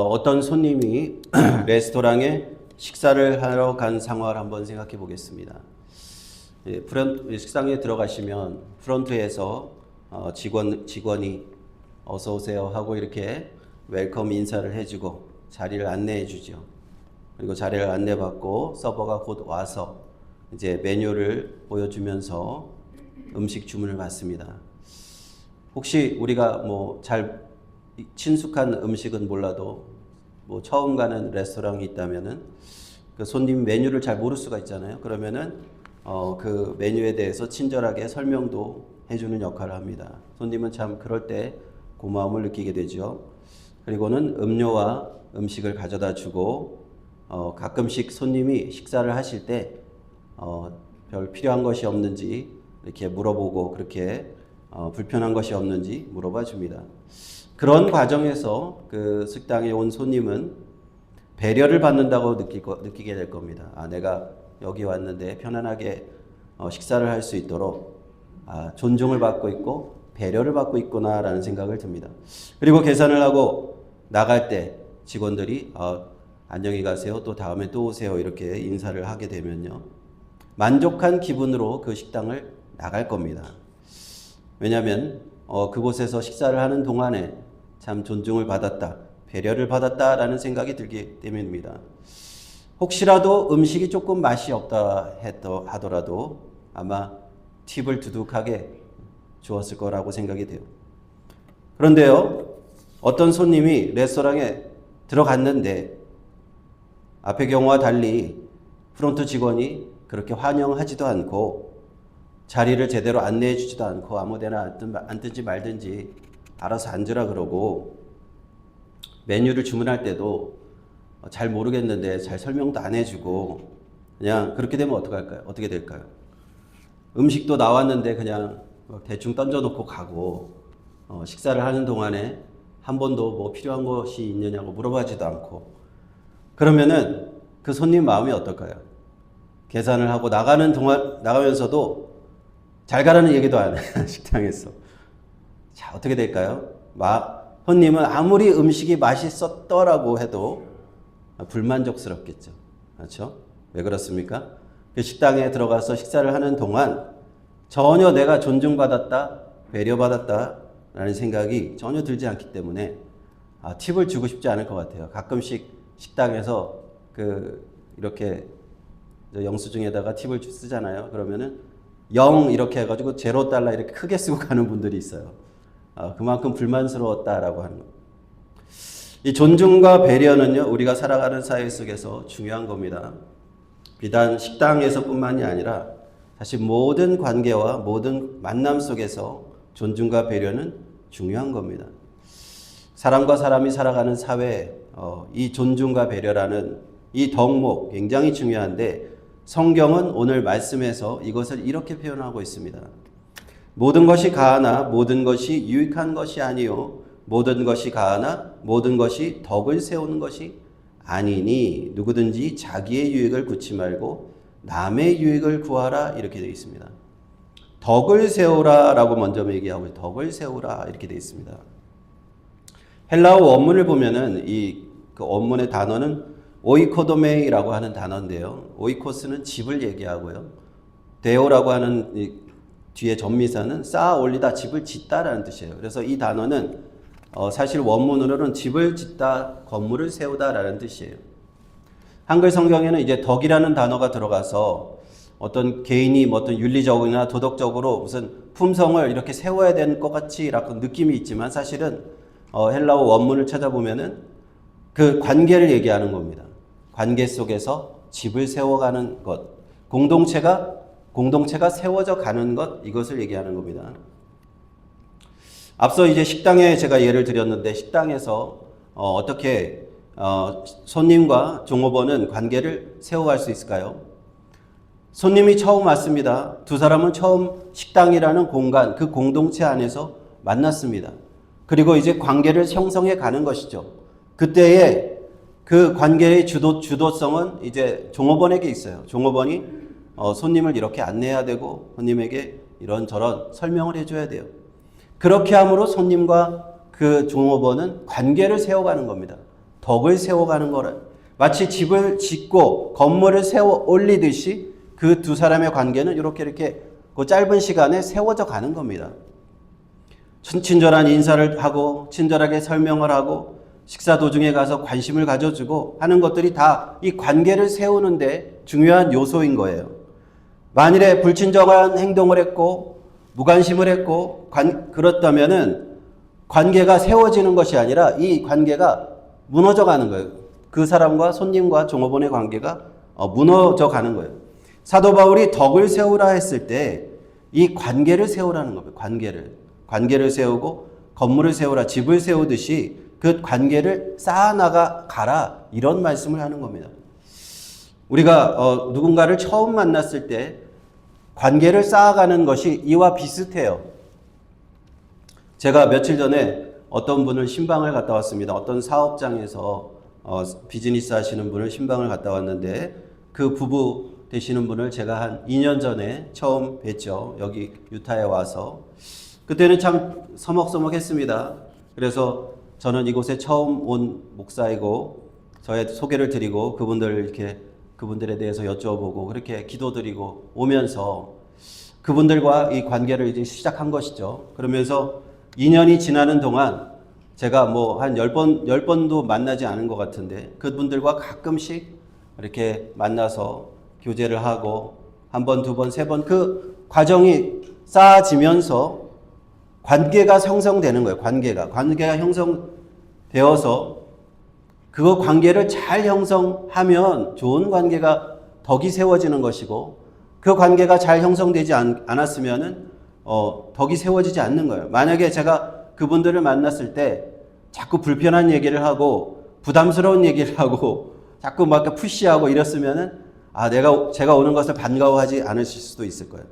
어떤 손님이 레스토랑에 식사를 하러 간 상황을 한번 생각해 보겠습니다. 식당에 들어가시면 프론트에서 직원이 어서 오세요 하고 이렇게 웰컴 인사를 해주고 자리를 안내해 주죠. 그리고 자리를 안내받고 서버가 곧 와서 이제 메뉴를 보여주면서 음식 주문을 받습니다. 혹시 우리가 뭐 잘 친숙한 음식은 몰라도 뭐 처음 가는 레스토랑이 있다면은 그 손님 메뉴를 잘 모를 수가 있잖아요. 그러면은 그 메뉴에 대해서 친절하게 설명도 해주는 역할을 합니다. 손님은 참 그럴 때 고마움을 느끼게 되죠. 그리고는 음료와 음식을 가져다 주고 가끔씩 손님이 식사를 하실 때 별 필요한 것이 없는지 이렇게 물어보고 그렇게 불편한 것이 없는지 물어봐 줍니다. 그런 과정에서 그 식당에 온 손님은 배려를 받는다고 느끼게 될 겁니다. 내가 여기 왔는데 편안하게 식사를 할 수 있도록 존중을 받고 있고 배려를 받고 있구나라는 생각을 듭니다. 그리고 계산을 하고 나갈 때 직원들이 안녕히 가세요. 또 다음에 또 오세요. 이렇게 인사를 하게 되면요. 만족한 기분으로 그 식당을 나갈 겁니다. 왜냐하면 그곳에서 식사를 하는 동안에 참 존중을 받았다, 배려를 받았다라는 생각이 들기 때문입니다. 혹시라도 음식이 조금 맛이 없다 하더라도 아마 팁을 두둑하게 주었을 거라고 생각이 돼요. 그런데요, 어떤 손님이 레스토랑에 들어갔는데 앞의 경우와 달리 프론트 직원이 그렇게 환영하지도 않고 자리를 제대로 안내해 주지도 않고 아무데나 앉든지 말든지 알아서 앉으라 그러고 메뉴를 주문할 때도 잘 모르겠는데 잘 설명도 안 해주고 그냥 그렇게 되면 어떻게 될까요? 음식도 나왔는데 그냥 대충 던져놓고 가고 식사를 하는 동안에 한 번도 뭐 필요한 것이 있느냐고 물어보지도 않고 그러면은 그 손님 마음이 어떨까요? 계산을 하고 나가면서도 잘 가라는 얘기도 안 해요. 식당에서. 자, 어떻게 될까요? 손님은 아무리 음식이 맛있었더라고 해도 불만족스럽겠죠. 그렇죠? 왜 그렇습니까? 그 식당에 들어가서 식사를 하는 동안 전혀 내가 존중받았다, 배려받았다라는 생각이 전혀 들지 않기 때문에 팁을 주고 싶지 않을 것 같아요. 가끔씩 식당에서 이렇게 영수증에다가 팁을 쓰잖아요. 그러면은 0 이렇게 해가지고 $0 이렇게 크게 쓰고 가는 분들이 있어요. 그만큼 불만스러웠다라고 하는 거예요. 이 존중과 배려는요, 우리가 살아가는 사회 속에서 중요한 겁니다. 비단 식당에서뿐만이 아니라 사실 모든 관계와 모든 만남 속에서 존중과 배려는 중요한 겁니다. 사람과 사람이 살아가는 사회에 이 존중과 배려라는 이 덕목 굉장히 중요한데 성경은 오늘 말씀에서 이것을 이렇게 표현하고 있습니다. 모든 것이 가하나 모든 것이 유익한 것이 아니요 모든 것이 가하나 모든 것이 덕을 세우는 것이 아니니 누구든지 자기의 유익을 구치 말고 남의 유익을 구하라 이렇게 되어 있습니다. 덕을 세우라 라고 먼저 얘기하고 덕을 세우라 이렇게 되어 있습니다. 헬라어 원문을 보면은 그 원문의 단어는 오이코도메이라고 하는 단어인데요. 오이코스는 집을 얘기하고요. 데오라고 하는 뒤에 전미사는 쌓아 올리다, 집을 짓다라는 뜻이에요. 그래서 이 단어는 사실 원문으로는 집을 짓다, 건물을 세우다라는 뜻이에요. 한글 성경에는 이제 덕이라는 단어가 들어가서 어떤 개인이 어떤 윤리적이나 도덕적으로 무슨 품성을 이렇게 세워야 되는 것 같이 이런 느낌이 있지만 사실은 헬라어 원문을 찾아보면은 그 관계를 얘기하는 겁니다. 관계 속에서 집을 세워가는 것, 공동체가 세워져 가는 것, 이것을 얘기하는 겁니다. 앞서 이제 식당에 제가 예를 드렸는데 식당에서 어떻게 손님과 종업원은 관계를 세워갈 수 있을까요? 손님이 처음 왔습니다. 두 사람은 처음 식당이라는 공간, 그 공동체 안에서 만났습니다. 그리고 이제 관계를 형성해 가는 것이죠. 그때에 그 관계의 주도성은 이제 종업원에게 있어요. 종업원이 손님을 이렇게 안내해야 되고 손님에게 이런저런 설명을 해줘야 돼요. 그렇게 함으로 손님과 그 종업원은 관계를 세워가는 겁니다. 덕을 세워가는 거라. 마치 집을 짓고 건물을 세워 올리듯이 그 두 사람의 관계는 이렇게 그 짧은 시간에 세워져 가는 겁니다. 친절한 인사를 하고 친절하게 설명을 하고 식사 도중에 가서 관심을 가져주고 하는 것들이 다 이 관계를 세우는데 중요한 요소인 거예요. 만일에 불친절한 행동을 했고 무관심을 했고 그렇다면은 관계가 세워지는 것이 아니라 이 관계가 무너져 가는 거예요. 그 사람과 손님과 종업원의 관계가 무너져 가는 거예요. 사도 바울이 덕을 세우라 했을 때 이 관계를 세우라는 겁니다. 관계를 세우고 건물을 세우라, 집을 세우듯이 그 관계를 쌓아나가 가라, 이런 말씀을 하는 겁니다. 우리가 누군가를 처음 만났을 때 관계를 쌓아가는 것이 이와 비슷해요. 제가 며칠 전에 어떤 분을 신방을 갔다 왔습니다. 어떤 사업장에서 비즈니스 하시는 분을 신방을 갔다 왔는데 그 부부 되시는 분을 제가 한 2년 전에 처음 뵀죠. 여기 유타에 와서. 그때는 참 서먹서먹했습니다. 그래서 저는 이곳에 처음 온 목사이고 저의 소개를 드리고 그분들에 대해서 여쭤보고 그렇게 기도드리고 오면서 그분들과 이 관계를 이제 시작한 것이죠. 그러면서 2년이 지나는 동안 제가 한 10번도 만나지 않은 것 같은데 그분들과 가끔씩 이렇게 만나서 교제를 하고 한 번, 두 번, 세 번 그 과정이 쌓아지면서 관계가 형성되는 거예요. 관계가 형성되어서 그 관계를 잘 형성하면 좋은 관계가 덕이 세워지는 것이고 그 관계가 잘 형성되지 않았으면은 덕이 세워지지 않는 거예요. 만약에 제가 그분들을 만났을 때 자꾸 불편한 얘기를 하고 부담스러운 얘기를 하고 자꾸 막 푸시하고 이랬으면은 제가 오는 것을 반가워하지 않으실 수도 있을 거예요.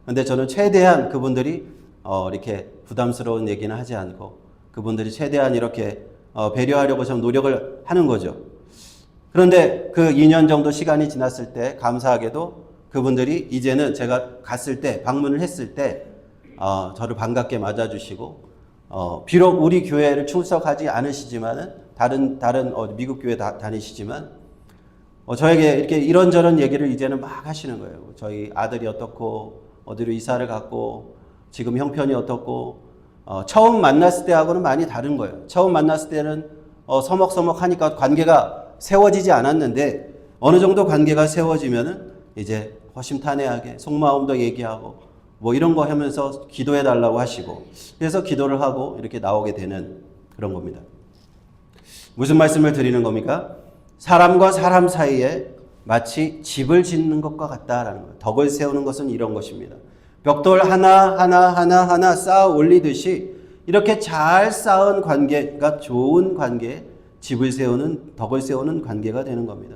근데 저는 최대한 그분들이 이렇게 부담스러운 얘기는 하지 않고 그분들이 최대한 이렇게 배려하려고 좀 노력을 하는 거죠. 그런데 그 2년 정도 시간이 지났을 때 감사하게도 그분들이 이제는 제가 갔을 때 방문을 했을 때 저를 반갑게 맞아주시고 비록 우리 교회를 출석하지 않으시지만은 다른 미국 교회 다니시지만 저에게 이렇게 이런저런 얘기를 이제는 막 하시는 거예요. 저희 아들이 어떻고 어디로 이사를 갔고 지금 형편이 어떻고 처음 만났을 때하고는 많이 다른 거예요. 처음 만났을 때는 서먹서먹하니까 관계가 세워지지 않았는데 어느 정도 관계가 세워지면은 이제 허심탄회하게 속마음도 얘기하고 이런 거 하면서 기도해 달라고 하시고 그래서 기도를 하고 이렇게 나오게 되는 그런 겁니다. 무슨 말씀을 드리는 겁니까? 사람과 사람 사이에 마치 집을 짓는 것과 같다라는 거예요. 덕을 세우는 것은 이런 것입니다. 벽돌 하나 쌓아 올리듯이 이렇게 잘 쌓은 관계가 좋은 관계, 덕을 세우는 관계가 되는 겁니다.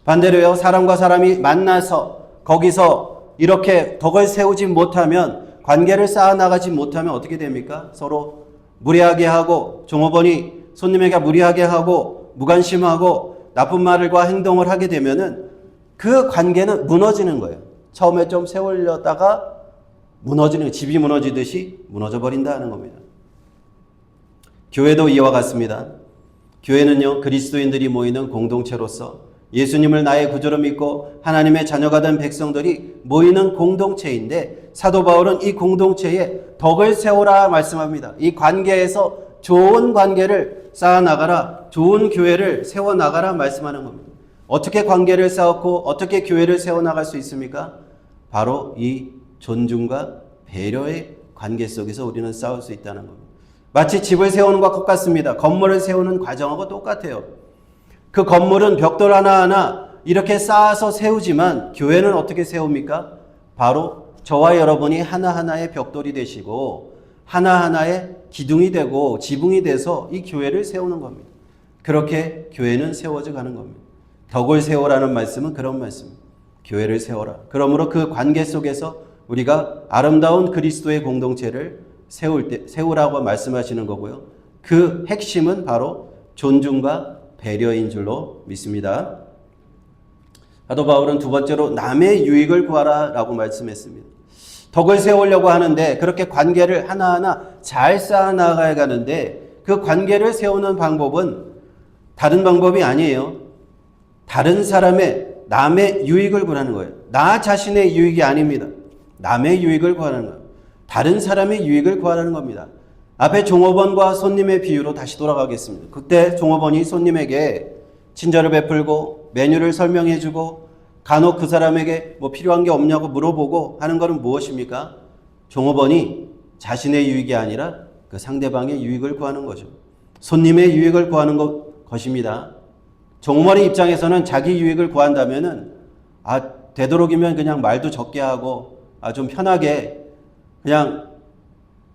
반대로요, 사람과 사람이 만나서 거기서 이렇게 덕을 세우지 못하면, 관계를 쌓아나가지 못하면 어떻게 됩니까? 서로 무례하게 하고, 종업원이 손님에게 무례하게 하고, 무관심하고, 나쁜 말과 행동을 하게 되면은 그 관계는 무너지는 거예요. 처음에 좀 세우려다가 무너지는, 집이 무너지듯이 무너져 버린다는 겁니다. 교회도 이와 같습니다. 교회는요, 그리스도인들이 모이는 공동체로서 예수님을 나의 구주로 믿고 하나님의 자녀가 된 백성들이 모이는 공동체인데, 사도 바울은 이 공동체에 덕을 세우라 말씀합니다. 이 관계에서 좋은 관계를 쌓아나가라, 좋은 교회를 세워나가라 말씀하는 겁니다. 어떻게 관계를 쌓고 어떻게 교회를 세워나갈 수 있습니까? 바로 이 존중과 배려의 관계 속에서 우리는 싸울 수 있다는 겁니다. 마치 집을 세우는 것과 똑같습니다. 건물을 세우는 과정하고 똑같아요. 그 건물은 벽돌 하나하나 이렇게 쌓아서 세우지만 교회는 어떻게 세웁니까? 바로 저와 여러분이 하나하나의 벽돌이 되시고 하나하나의 기둥이 되고 지붕이 돼서 이 교회를 세우는 겁니다. 그렇게 교회는 세워져 가는 겁니다. 덕을 세우라는 말씀은 그런 말씀입니다. 교회를 세워라. 그러므로 그 관계 속에서 우리가 아름다운 그리스도의 공동체를 세우라고 말씀하시는 거고요. 그 핵심은 바로 존중과 배려인 줄로 믿습니다. 사도 바울은 두 번째로 남의 유익을 구하라 라고 말씀했습니다. 덕을 세우려고 하는데 그렇게 관계를 하나하나 잘 쌓아나가야 하는데 그 관계를 세우는 방법은 다른 방법이 아니에요. 다른 사람의 남의 유익을 구하는 거예요. 나 자신의 유익이 아닙니다. 남의 유익을 구하는 거예요. 다른 사람의 유익을 구하는 겁니다. 앞에 종업원과 손님의 비유로 다시 돌아가겠습니다. 그때 종업원이 손님에게 친절을 베풀고 메뉴를 설명해주고 간혹 그 사람에게 뭐 필요한 게 없냐고 물어보고 하는 것은 무엇입니까? 종업원이 자신의 유익이 아니라 그 상대방의 유익을 구하는 거죠. 손님의 유익을 구하는 것입니다. 종업원의 입장에서는 자기 유익을 구한다면은 되도록이면 그냥 말도 적게 하고 좀 편하게 그냥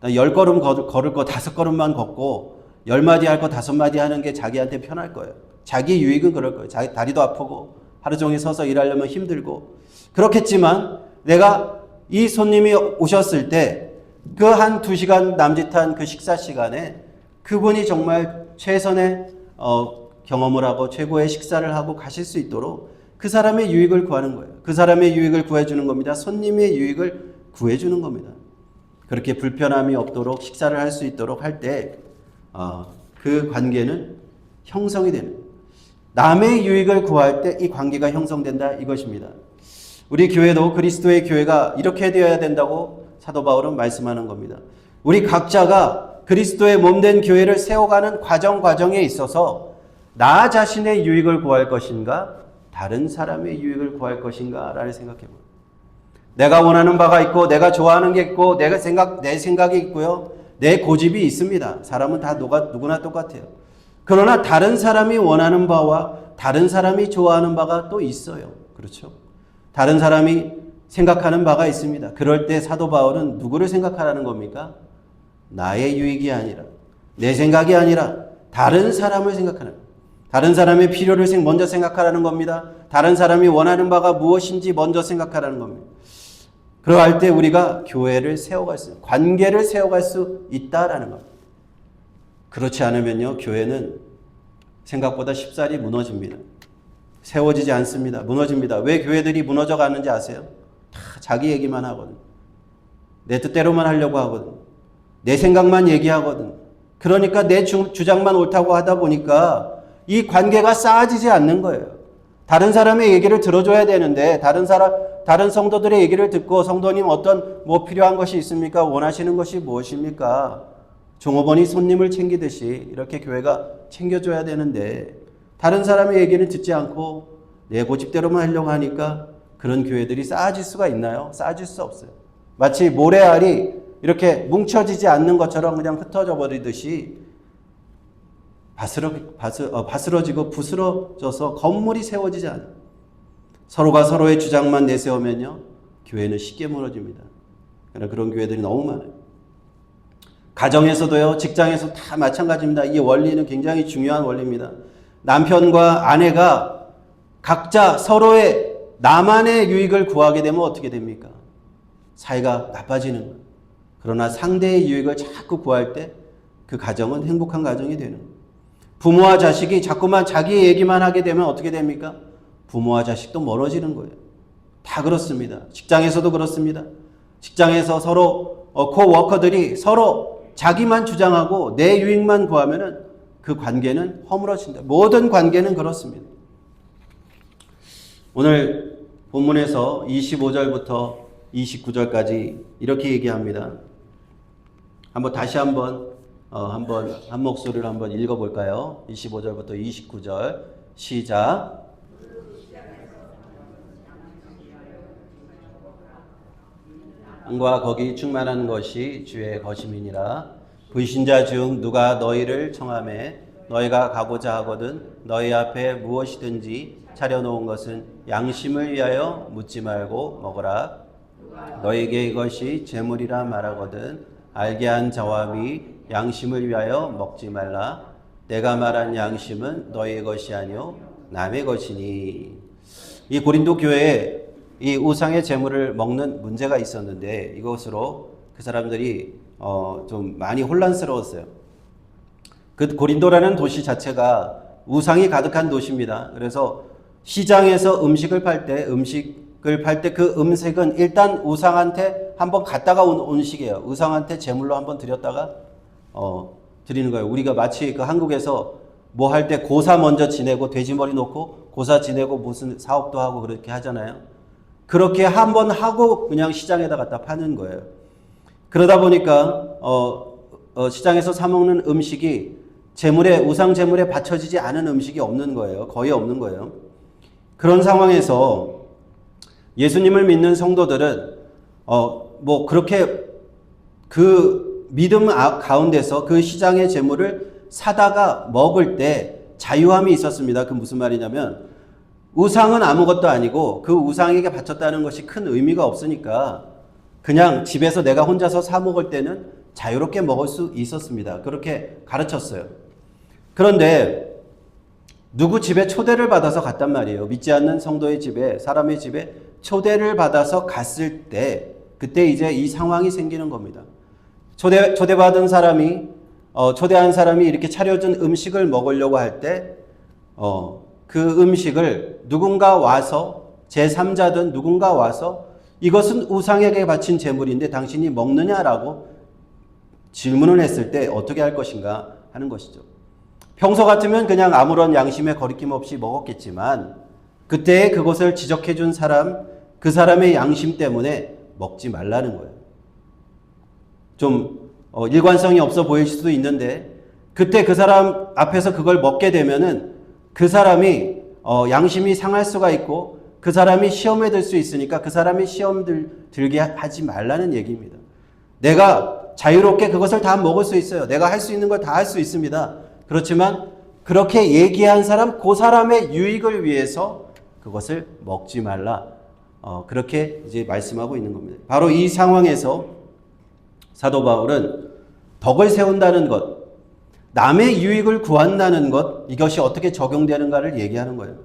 10걸음 걸을 거 5걸음만 걷고 10마디 할 거 5마디 하는 게 자기한테 편할 거예요. 자기 유익은 그럴 거예요. 자기 다리도 아프고 하루 종일 서서 일하려면 힘들고 그렇겠지만 내가 이 손님이 오셨을 때 그 한 2시간 남짓한 그 식사 시간에 그분이 정말 최선의 경험을 하고 최고의 식사를 하고 가실 수 있도록 그 사람의 유익을 구하는 거예요. 그 사람의 유익을 구해주는 겁니다. 손님의 유익을 구해주는 겁니다. 그렇게 불편함이 없도록 식사를 할 수 있도록 할 때 그 관계는 형성이 되는 거예요. 남의 유익을 구할 때 이 관계가 형성된다 이것입니다. 우리 교회도 그리스도의 교회가 이렇게 되어야 된다고 사도 바울은 말씀하는 겁니다. 우리 각자가 그리스도의 몸된 교회를 세워가는 과정에 있어서 나 자신의 유익을 구할 것인가 다른 사람의 유익을 구할 것인가 라를 생각해 봅니다. 내가 원하는 바가 있고 내가 좋아하는 게 있고 내 생각이 있고요. 내 고집이 있습니다. 사람은 다 누구나 똑같아요. 그러나 다른 사람이 원하는 바와 다른 사람이 좋아하는 바가 또 있어요. 그렇죠? 다른 사람이 생각하는 바가 있습니다. 그럴 때 사도 바울은 누구를 생각하라는 겁니까? 나의 유익이 아니라 내 생각이 아니라 다른 사람을 생각하는 거예요. 다른 사람의 필요를 먼저 생각하라는 겁니다. 다른 사람이 원하는 바가 무엇인지 먼저 생각하라는 겁니다. 그러할 때 우리가 교회를 세워갈 수, 관계를 세워갈 수 있다라는 겁니다. 그렇지 않으면요, 교회는 생각보다 쉽사리 무너집니다. 세워지지 않습니다. 무너집니다. 왜 교회들이 무너져 가는지 아세요? 다 자기 얘기만 하거든. 내 뜻대로만 하려고 하거든. 내 생각만 얘기하거든. 그러니까 내 주장만 옳다고 하다 보니까 이 관계가 쌓아지지 않는 거예요. 다른 사람의 얘기를 들어줘야 되는데 다른 성도들의 얘기를 듣고 성도님 어떤 필요한 것이 있습니까? 원하시는 것이 무엇입니까? 종업원이 손님을 챙기듯이 이렇게 교회가 챙겨줘야 되는데 다른 사람의 얘기를 듣지 않고 내 고집대로만 하려고 하니까 그런 교회들이 쌓아질 수가 있나요? 쌓아질 수 없어요. 마치 모래알이 이렇게 뭉쳐지지 않는 것처럼 그냥 흩어져 버리듯이 바스러지고 부스러져서 건물이 세워지지 않아요. 서로가 서로의 주장만 내세우면요, 교회는 쉽게 무너집니다. 그런 교회들이 너무 많아요. 가정에서도요, 직장에서 다 마찬가지입니다. 이 원리는 굉장히 중요한 원리입니다. 남편과 아내가 각자 서로의 나만의 유익을 구하게 되면 어떻게 됩니까? 사이가 나빠지는 거예요. 그러나 상대의 유익을 자꾸 구할 때 그 가정은 행복한 가정이 되는 거예요. 부모와 자식이 자꾸만 자기 얘기만 하게 되면 어떻게 됩니까? 부모와 자식도 멀어지는 거예요. 다 그렇습니다. 직장에서도 그렇습니다. 직장에서 서로 코워커들이 서로 자기만 주장하고 내 유익만 구하면은 그 관계는 허물어진다. 모든 관계는 그렇습니다. 오늘 본문에서 25절부터 29절까지 이렇게 얘기합니다. 다시 한번 한 목소리로 한번 읽어볼까요? 25절부터 29절 시작. 땅과 거기 충만한 것이 주의 것임이니라. 불신자 중 누가 너희를 청하매 너희가 가고자 하거든 너희 앞에 무엇이든지 차려놓은 것은 양심을 위하여 묻지 말고 먹으라. 너희에게 이것이 재물이라 말하거든 알게 한 자와 위 양심을 위하여 먹지 말라. 내가 말한 양심은 너희의 것이 아니요 남의 것이니. 이 고린도 교회에 이 우상의 재물을 먹는 문제가 있었는데 이것으로 그 사람들이 좀 많이 혼란스러웠어요. 그 고린도라는 도시 자체가 우상이 가득한 도시입니다. 그래서 시장에서 음식을 팔 때 그 음식은 일단 우상한테 한번 갔다가 온 음식이에요. 우상한테 제물로 한번 드렸다가 드리는 거예요. 우리가 마치 그 한국에서 뭐 할 때 고사 먼저 지내고 돼지머리 놓고 고사 지내고 무슨 사업도 하고 그렇게 하잖아요. 그렇게 한번 하고 그냥 시장에다 갖다 파는 거예요. 그러다 보니까 시장에서 사 먹는 음식이 우상 제물에 바쳐지지 않은 음식이 없는 거예요. 거의 없는 거예요. 그런 상황에서 예수님을 믿는 성도들은 뭐 그렇게 그 믿음 가운데서 그 시장의 제물을 사다가 먹을 때 자유함이 있었습니다. 그 무슨 말이냐면 우상은 아무것도 아니고 그 우상에게 바쳤다는 것이 큰 의미가 없으니까 그냥 집에서 내가 혼자서 사 먹을 때는 자유롭게 먹을 수 있었습니다. 그렇게 가르쳤어요. 그런데 누구 집에 초대를 받아서 갔단 말이에요. 믿지 않는 성도의 집에, 사람의 집에 초대를 받아서 갔을 때 그때 이제 이 상황이 생기는 겁니다. 초대받은 사람이 초대한 사람이 이렇게 차려준 음식을 먹으려고 할 때 그 음식을 누군가 와서 제3자든 누군가 와서 이것은 우상에게 바친 제물인데 당신이 먹느냐라고 질문을 했을 때 어떻게 할 것인가 하는 것이죠. 평소 같으면 그냥 아무런 양심에 거리낌 없이 먹었겠지만 그때 그것을 지적해 준 사람, 그 사람의 양심 때문에 먹지 말라는 거예요. 좀 일관성이 없어 보일 수도 있는데 그때 그 사람 앞에서 그걸 먹게 되면은 그 사람이 양심이 상할 수가 있고 그 사람이 시험에 들 수 있으니까 그 사람이 시험 들게 하지 말라는 얘기입니다. 내가 자유롭게 그것을 다 먹을 수 있어요. 내가 할 수 있는 걸 다 할 수 있습니다. 그렇지만 그렇게 얘기한 사람, 그 사람의 유익을 위해서 그것을 먹지 말라. 그렇게 이제 말씀하고 있는 겁니다. 바로 이 상황에서 사도 바울은 덕을 세운다는 것, 남의 유익을 구한다는 것, 이것이 어떻게 적용되는가를 얘기하는 거예요.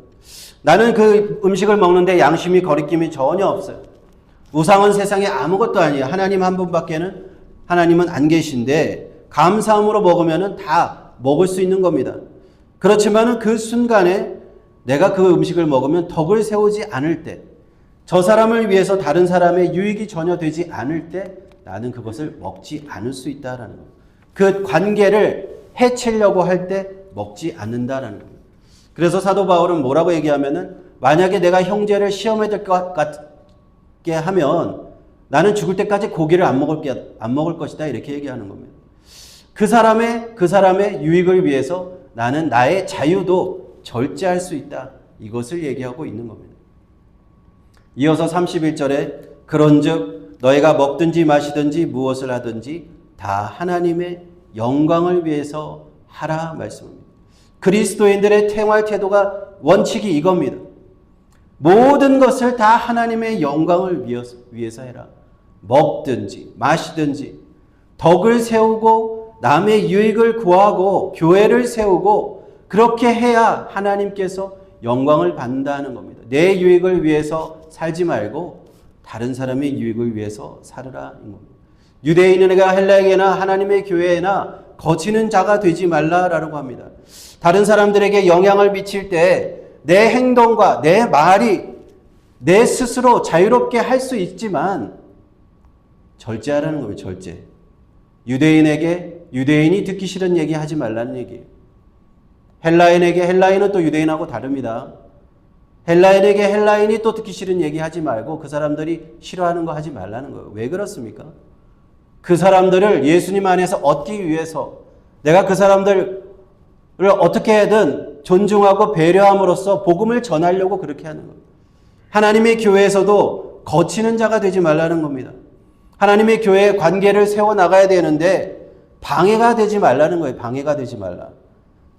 나는 그 음식을 먹는데 양심이 거리낌이 전혀 없어요. 우상은 세상에 아무것도 아니에요. 하나님 한 분밖에는 하나님은 안 계신데 감사함으로 먹으면 다 먹을 수 있는 겁니다. 그렇지만 그 순간에 내가 그 음식을 먹으면 덕을 세우지 않을 때, 저 사람을 위해서 다른 사람의 유익이 전혀 되지 않을 때 나는 그것을 먹지 않을 수 있다라는 거예요. 그 관계를 해치려고 할 때 먹지 않는다라는 거예요. 그래서 사도 바울은 뭐라고 얘기하면은 만약에 내가 형제를 시험에 들 것 같게 하면 나는 죽을 때까지 고기를 안 먹을 것이다 이렇게 얘기하는 겁니다. 그 사람의 유익을 위해서 나는 나의 자유도 절제할 수 있다. 이것을 얘기하고 있는 겁니다. 이어서 31절에 그런즉 너희가 먹든지 마시든지 무엇을 하든지 다 하나님의 영광을 위해서 하라 말씀입니다. 그리스도인들의 생활 태도가 원칙이 이겁니다. 모든 것을 다 하나님의 영광을 위해서 해라. 먹든지 마시든지 덕을 세우고 남의 유익을 구하고 교회를 세우고 그렇게 해야 하나님께서 영광을 받는다는 겁니다. 내 유익을 위해서 살지 말고 다른 사람의 유익을 위해서 살으라. 유대인에게나 헬라에게나 하나님의 교회에나 거치는 자가 되지 말라라고 합니다. 다른 사람들에게 영향을 미칠 때 내 행동과 내 말이 내 스스로 자유롭게 할 수 있지만 절제하라는 거예요. 절제. 유대인에게 유대인이 듣기 싫은 얘기 하지 말라는 얘기예요. 헬라인에게 헬라인은 또 유대인하고 다릅니다. 헬라인에게 헬라인이 또 듣기 싫은 얘기 하지 말고 그 사람들이 싫어하는 거 하지 말라는 거예요. 왜 그렇습니까? 그 사람들을 예수님 안에서 얻기 위해서 내가 그 사람들을 어떻게든 존중하고 배려함으로써 복음을 전하려고 그렇게 하는 거예요. 하나님의 교회에서도 거치는 자가 되지 말라는 겁니다. 하나님의 교회의 관계를 세워나가야 되는데 방해가 되지 말라는 거예요. 방해가 되지 말라.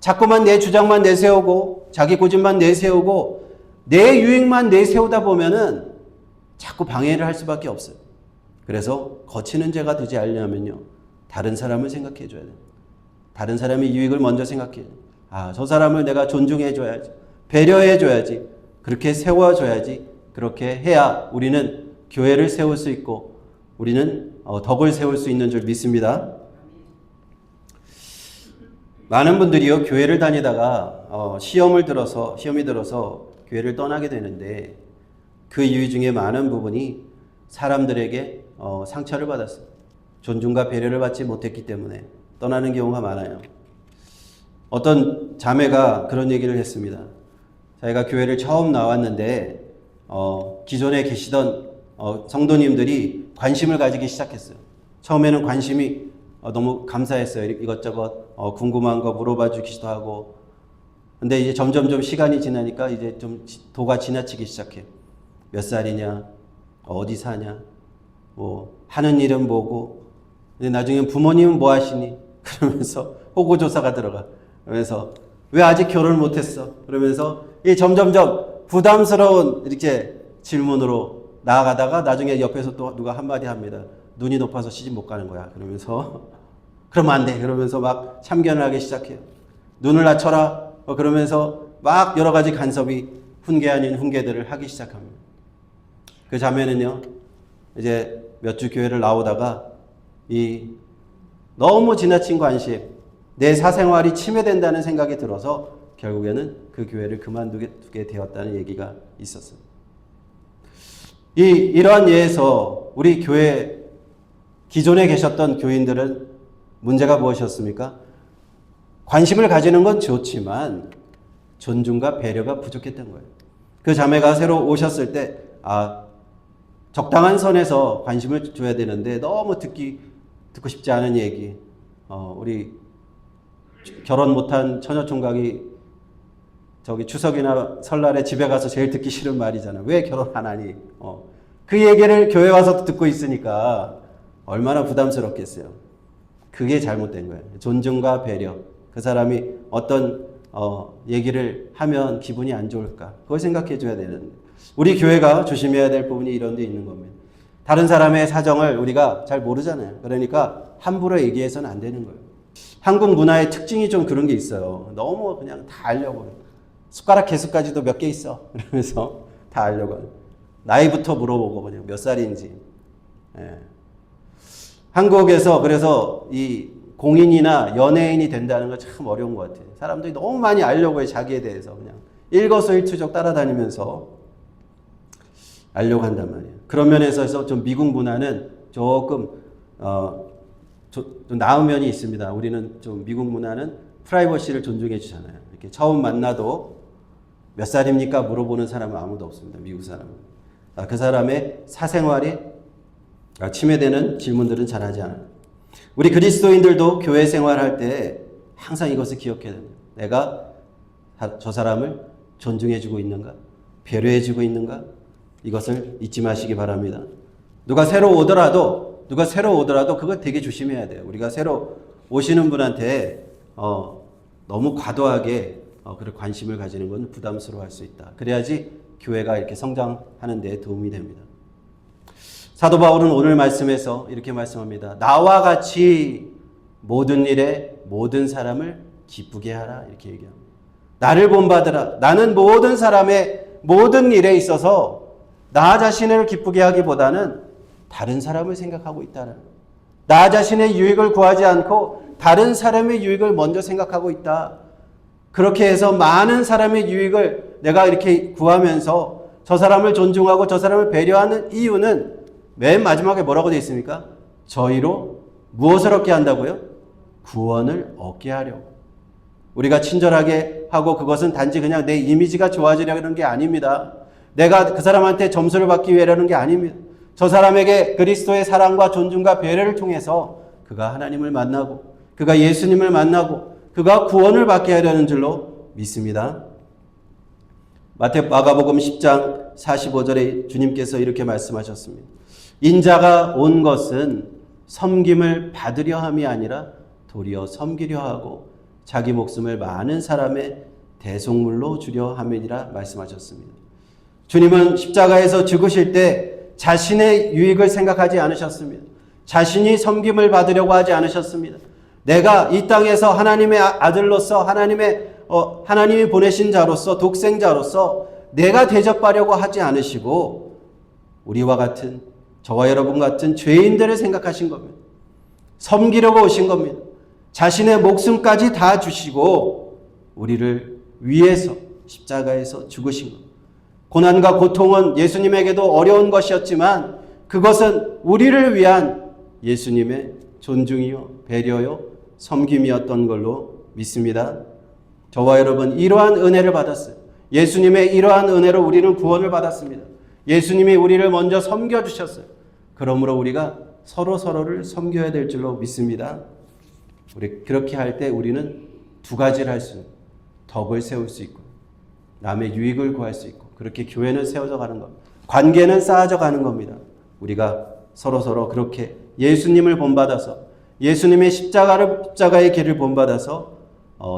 자꾸만 내 주장만 내세우고 자기 고집만 내세우고 내 유익만 내세우다 보면은 자꾸 방해를 할 수밖에 없어요. 그래서 거치는 자가 되지 않으려면요. 다른 사람을 생각해 줘야 돼요. 다른 사람의 유익을 먼저 생각해 줘요. 저 사람을 내가 존중해 줘야지. 배려해 줘야지. 그렇게 세워 줘야지. 그렇게 해야 우리는 교회를 세울 수 있고 우리는 덕을 세울 수 있는 줄 믿습니다. 많은 분들이요, 교회를 다니다가 시험이 들어서 교회를 떠나게 되는데 그 이유 중에 많은 부분이 사람들에게 상처를 받았어요. 존중과 배려를 받지 못했기 때문에 떠나는 경우가 많아요. 어떤 자매가 그런 얘기를 했습니다. 자기가 교회를 처음 나왔는데 기존에 계시던 성도님들이 관심을 가지기 시작했어요. 처음에는 관심이 너무 감사했어요. 이것저것 궁금한 거 물어봐 주기도 하고. 근데 이제 점점 시간이 지나니까 이제 좀 도가 지나치기 시작해요. 몇 살이냐, 어디 사냐, 뭐 하는 일은 뭐고. 근데 나중에 부모님은 뭐 하시니? 그러면서 호구조사가 들어가. 그러면서 왜 아직 결혼을 못했어? 그러면서 이 점점점 부담스러운 이렇게 질문으로 나아가다가 나중에 옆에서 또 누가 한마디 합니다. 눈이 높아서 시집 못 가는 거야. 그러면서 그러면 안 돼. 그러면서 막 참견을 하기 시작해요. 눈을 낮춰라. 그러면서 막 여러 가지 간섭이 훈계 아닌 훈계들을 하기 시작합니다. 그 자매는요, 이제 몇 주 교회를 나오다가 이 너무 지나친 관심, 내 사생활이 침해된다는 생각이 들어서 결국에는 그 교회를 그만두게 되었다는 얘기가 있었어요. 이러한 예에서 우리 교회 기존에 계셨던 교인들은 문제가 무엇이었습니까? 관심을 가지는 건 좋지만 존중과 배려가 부족했던 거예요. 그 자매가 새로 오셨을 때 적당한 선에서 관심을 줘야 되는데 너무 듣고 싶지 않은 얘기. 우리 결혼 못한 처녀총각이 저기 추석이나 설날에 집에 가서 제일 듣기 싫은 말이잖아. 왜 결혼 안 하니? 그 얘기를 교회 와서 듣고 있으니까 얼마나 부담스럽겠어요. 그게 잘못된 거예요. 존중과 배려. 그 사람이 어떤 얘기를 하면 기분이 안 좋을까? 그걸 생각해 줘야 되는. 우리 교회가 조심해야 될 부분이 이런 데 있는 겁니다. 다른 사람의 사정을 우리가 잘 모르잖아요. 그러니까 함부로 얘기해서는 안 되는 거예요. 한국 문화의 특징이 좀 그런 게 있어요. 너무 그냥 다 알려고 해요. 숟가락 개수까지도 몇 개 있어. 그러면서 다 알려고 해요. 나이부터 물어보고 그냥 몇 살인지. 예. 한국에서 그래서 이 공인이나 연예인이 된다는 건 참 어려운 것 같아요. 사람들이 너무 많이 알려고 해요. 자기에 대해서 그냥 일거수일투족 따라다니면서 알려고 한단 말이에요. 그런 면에서 좀 미국 문화는 조금 좀 나은 면이 있습니다. 우리는 좀 미국 문화는 프라이버시를 존중해 주잖아요. 이렇게 처음 만나도 몇 살입니까? 물어보는 사람은 아무도 없습니다. 미국 사람은. 그 사람의 사생활이 침해되는 질문들은 잘하지 않아요. 우리 그리스도인들도 교회 생활할 때 항상 이것을 기억해야 됩니다. 내가 저 사람을 존중해주고 있는가? 배려해주고 있는가? 이것을 잊지 마시기 바랍니다. 누가 새로 오더라도 그거 되게 조심해야 돼요. 우리가 새로 오시는 분한테 너무 과도하게 그런 관심을 가지는 건 부담스러워할 수 있다. 그래야지 교회가 이렇게 성장하는 데 도움이 됩니다. 사도 바울은 오늘 말씀에서 이렇게 말씀합니다. 나와 같이 모든 일에 모든 사람을 기쁘게 하라. 이렇게 얘기합니다. 나를 본받으라. 나는 모든 사람의 모든 일에 있어서 나 자신을 기쁘게 하기보다는 다른 사람을 생각하고 있다는. 나 자신의 유익을 구하지 않고 다른 사람의 유익을 먼저 생각하고 있다. 그렇게 해서 많은 사람의 유익을 내가 이렇게 구하면서 저 사람을 존중하고 저 사람을 배려하는 이유는 맨 마지막에 뭐라고 되어 있습니까? 저희로 무엇을 얻게 한다고요? 구원을 얻게 하려고. 우리가 친절하게 하고 그것은 단지 그냥 내 이미지가 좋아지려는 게 아닙니다. 내가 그 사람한테 점수를 받기 위해라는 게 아닙니다. 저 사람에게 그리스도의 사랑과 존중과 배려를 통해서 그가 하나님을 만나고 그가 예수님을 만나고 그가 구원을 받게 하려는 줄로 믿습니다. 마가복음 10장 45절에 주님께서 이렇게 말씀하셨습니다. 인자가 온 것은 섬김을 받으려 함이 아니라 도리어 섬기려 하고 자기 목숨을 많은 사람의 대속물로 주려 함이니라 말씀하셨습니다. 주님은 십자가에서 죽으실 때 자신의 유익을 생각하지 않으셨습니다. 자신이 섬김을 받으려고 하지 않으셨습니다. 내가 이 땅에서 하나님의 아들로서 하나님이 보내신 자로서 독생자로서 내가 대접하려고 하지 않으시고 우리와 같은 저와 여러분 같은 죄인들을 생각하신 겁니다. 섬기려고 오신 겁니다. 자신의 목숨까지 다 주시고 우리를 위해서 십자가에서 죽으신 겁니다. 고난과 고통은 예수님에게도 어려운 것이었지만 그것은 우리를 위한 예수님의 존중이요 배려요 섬김이었던 걸로 믿습니다. 저와 여러분 이러한 은혜를 받았어요. 예수님의 이러한 은혜로 우리는 구원을 받았습니다. 예수님이 우리를 먼저 섬겨주셨어요. 그러므로 우리가 서로를 섬겨야 될 줄로 믿습니다. 우리 그렇게 할 때 우리는 두 가지를 할 수 있는, 덕을 세울 수 있고 남의 유익을 구할 수 있고, 그렇게 교회는 세워져 가는 겁니다. 관계는 쌓아져 가는 겁니다. 우리가 서로 그렇게 예수님을 본받아서, 예수님의 십자가의 길을 본받아서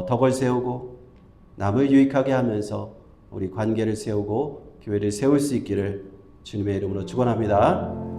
덕을 세우고 남을 유익하게 하면서 우리 관계를 세우고 교회를 세울 수 있기를 주님의 이름으로 축원합니다.